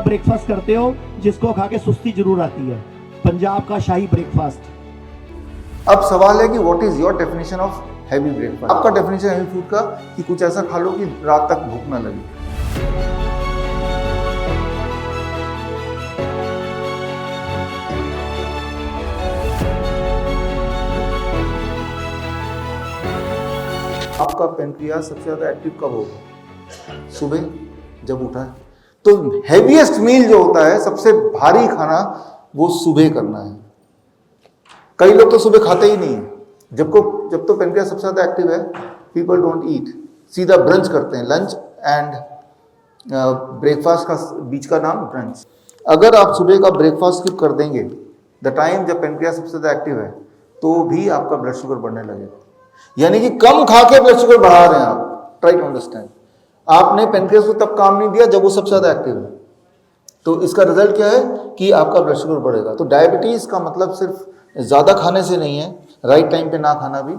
Breakfast करते हो जिसको खा के सुस्ती जरूर आती है, पंजाब का शाही ब्रेकफास्ट। अब सवाल है कि what is your definition of heavy breakfast. आपका डेफिनेशन हैवी फूड का कि कुछ ऐसा खा लो कि रात तक भूख ना लगे। आपका पेनक्रियास सबसे ज्यादा एक्टिव कब होगा? सुबह जब उठा है। तो हैवीएस्ट मील जो होता है, सबसे भारी खाना, वो सुबह करना है। कई लोग तो सुबह खाते ही नहीं है। जब तो पेनक्रियास सबसे ज्यादा एक्टिव है, पीपल डोंट ईट, सीधा ब्रंच करते हैं। लंच एंड ब्रेकफास्ट का बीच का नाम ब्रंच। अगर आप सुबह का ब्रेकफास्ट स्किप कर देंगे, द टाइम जब पेनक्रियास सबसे ज्यादा एक्टिव है, तो भी आपका ब्लड शुगर बढ़ने लगेगा। यानी कि कम खा के ब्लड शुगर बढ़ा रहे हैं आप। Try to understand. आपने पेनक्रियास को तब काम नहीं दिया जब वो सबसे ज्यादा एक्टिव है, तो इसका रिजल्ट क्या है कि आपका ब्लड शुगर बढ़ेगा। तो डायबिटीज का मतलब सिर्फ ज्यादा खाने से नहीं है, राइट टाइम पे ना खाना भी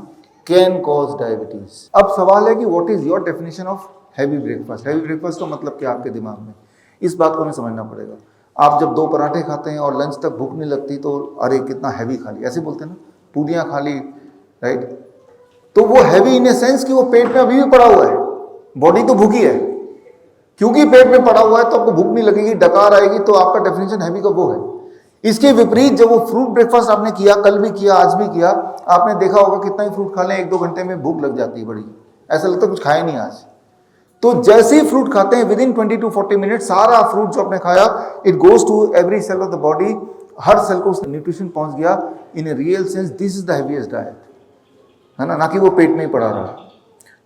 कैन कॉज डायबिटीज। अब सवाल है कि what is your definition of heavy breakfast. Heavy breakfast का मतलब क्या आपके दिमाग में, इस बात को हमें समझना पड़ेगा। आप जब 2 पराठे खाते हैं और लंच तक भूख नहीं लगती, तो अरे कितना हैवी खा लिया, ऐसे बोलते हैं ना, पूरियां खा ली, राइट। तो वो हैवी इन ए सेंस कि वो पेट में अभी भी पड़ा हुआ है, बॉडी तो भूखी है, क्योंकि पेट में पड़ा हुआ है तो आपको भूख नहीं लगेगी, डकार आएगी, तो आपका डेफिनेशन हैवी का वो है। इसके विपरीत जब वो फ्रूट ब्रेकफास्ट आपने किया, कल भी किया, आज भी किया, आपने देखा होगा कितना ही फ्रूट खा लें, 1-2 घंटे में भूख लग जाती है बड़ी, ऐसा लगता है कुछ खाया नहीं आज। तो जैसे ही फ्रूट खाते हैं, विद इन 20 to 40 मिनट सारा फ्रूट जो आपने खाया, it goes to every cell of the body, हर सेल को न्यूट्रिशन पहुंच गया। In a real sense this is the heaviest diet, है ना कि वो पेट में ही पड़ा रहा।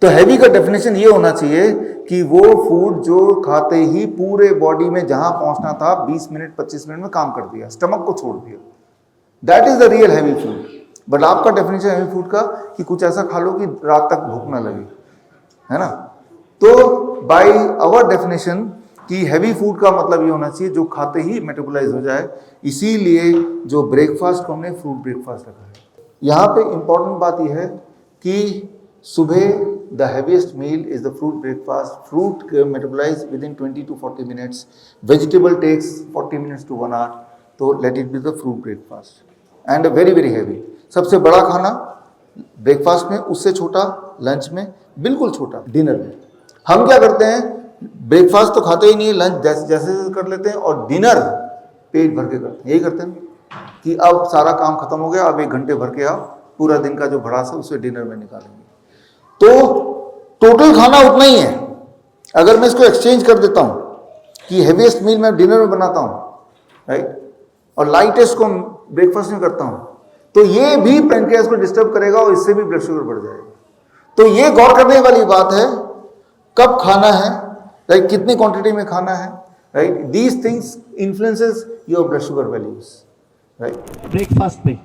तो हैवी का डेफिनेशन ये होना चाहिए कि वो फूड जो खाते ही पूरे बॉडी में जहां पहुंचना था 20 मिनट 25 मिनट में काम कर दिया, स्टमक को छोड़ दिया। That is the real heavy food. But आपका डेफिनेशन हैवी फूड का कि कुछ ऐसा खा लो कि रात तक भूख ना लगे, है ना। तो बाय आवर डेफिनेशन कि हैवी फूड का मतलब ये होना चाहिए जो खाते ही मेटाबोलाइज हो जाए। इसीलिए जो ब्रेकफास्ट को हमने फ्रूट ब्रेकफास्ट रखा है। यहाँ पे इंपॉर्टेंट बात यह है कि सुबह the heaviest meal is the fruit breakfast. Fruit metabolize with in 20 to 40 minutes, vegetable takes 40 minutes to 1 hour। तो let it be the fruit breakfast and very very heavy. सबसे बड़ा खाना ब्रेकफास्ट में, उससे छोटा लंच में, बिल्कुल छोटा डिनर में। हम क्या करते हैं, ब्रेकफास्ट तो खाते ही नहीं है, लंच जैसे जैसे कर लेते हैं, और डिनर पेट भर के करते हैं। यही करते हैं कि अब सारा काम खत्म हो गया, अब 1 घंटे भर के आप पूरा दिन का जो भड़ास है उसे डिनर में निकालेंगे। तो टोटल खाना उतना ही है। अगर मैं इसको एक्सचेंज कर देता हूं कि हैवीएस्ट मील मैं डिनर में बनाता हूं, राइट, और लाइटेस्ट को ब्रेकफास्ट में करता हूं, तो ये भी पेनक्रियास को डिस्टर्ब करेगा और इससे भी ब्लड शुगर बढ़ जाएगा। तो ये गौर करने वाली बात है, कब खाना है, राइट, कितनी क्वांटिटी में खाना है, right. These things influences your blood sugar values, right. Breakfast पे,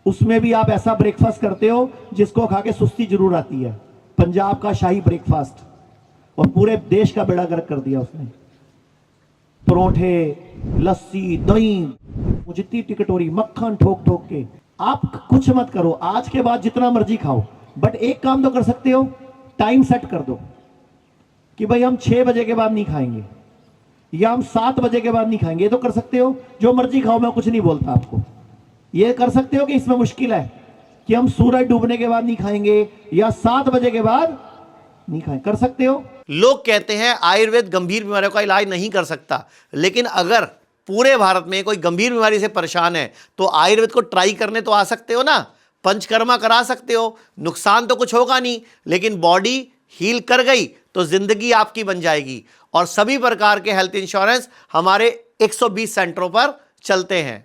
उसमें भी आप ऐसा ब्रेकफास्ट करते हो जिसको खा के सुस्ती जरूर आती है, पंजाब का शाही ब्रेकफास्ट, और पूरे देश का बेड़ा गर्क कर दिया उसने। परोठे, लस्सी, दही, जितनी टिकटोरी, मक्खन ठोक ठोक के। आप कुछ मत करो, आज के बाद जितना मर्जी खाओ, बट एक काम तो कर सकते हो, टाइम सेट कर दो कि भाई हम 6 बजे के बाद नहीं खाएंगे, या हम 7 बजे के बाद नहीं खाएंगे। ये तो कर सकते हो, जो मर्जी खाओ, मैं कुछ नहीं बोलता आपको। ये कर सकते हो कि इसमें मुश्किल है कि हम सूरज डूबने के बाद नहीं खाएंगे या 7 बजे के बाद नहीं खाएंगे, कर सकते हो। लोग कहते हैं आयुर्वेद गंभीर बीमारियों का इलाज नहीं कर सकता, लेकिन अगर पूरे भारत में कोई गंभीर बीमारी से परेशान है तो आयुर्वेद को ट्राई करने तो आ सकते हो ना, पंचकर्मा करा सकते हो, नुकसान तो कुछ होगा नहीं, लेकिन बॉडी हील कर गई तो जिंदगी आपकी बन जाएगी। और सभी प्रकार के हेल्थ इंश्योरेंस हमारे 120 सेंटरों पर चलते हैं।